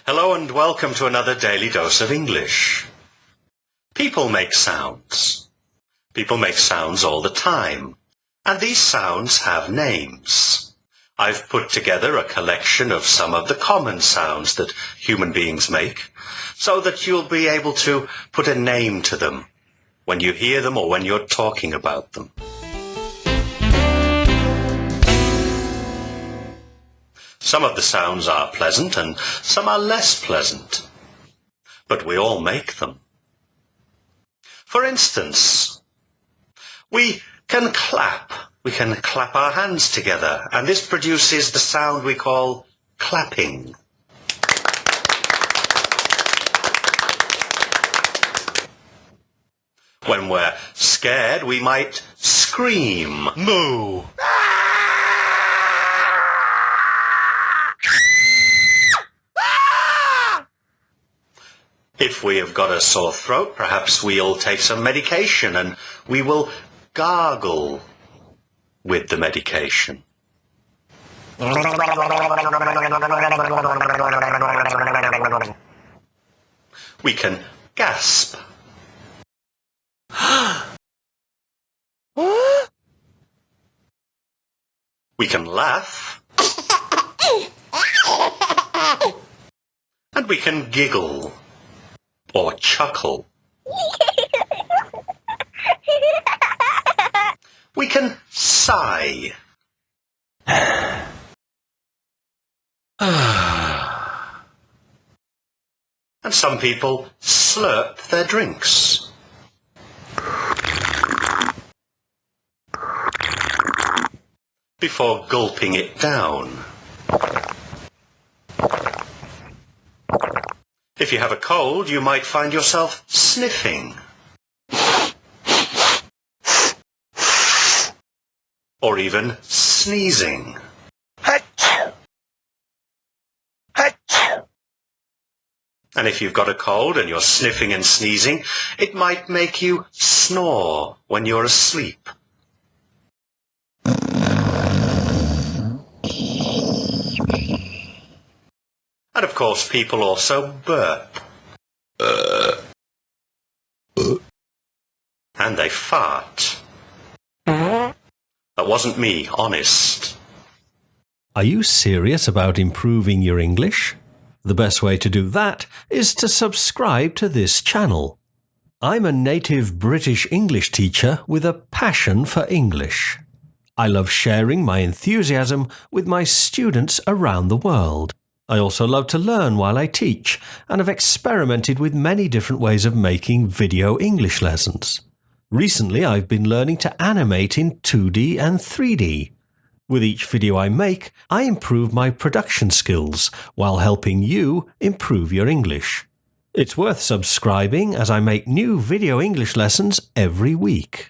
Hello and welcome to another Daily Dose of English. People make sounds. People make sounds all the time. And these sounds have names. I've put together a collection of some of the common sounds that human beings make, so that you'll be able to put a name to them when you hear them or when you're talking about them. Some of the sounds are pleasant and some are less pleasant, but we all make them. For instance, we can clap. We can clap our hands together, and this produces the sound we call clapping. When we're scared, we might scream, moo. If we have got a sore throat, perhaps we'll take some medication and we will gargle with the medication. We can gasp. We can laugh. And we can giggle or chuckle. We can sigh. And some people slurp their drinks. Before gulping it down. If you have a cold, you might find yourself sniffing. Or even sneezing. And if you've got a cold and you're sniffing and sneezing, it might make you snore when you're asleep. And of course, people also burp. And they fart. That wasn't me, honest. Are you serious about improving your English? The best way to do that is to subscribe to this channel. I'm a native British English teacher with a passion for English. I love sharing my enthusiasm with my students around the world. I also love to learn while I teach, and have experimented with many different ways of making video English lessons. Recently, I've been learning to animate in 2D and 3D. With each video I make, I improve my production skills while helping you improve your English. It's worth subscribing as I make new video English lessons every week.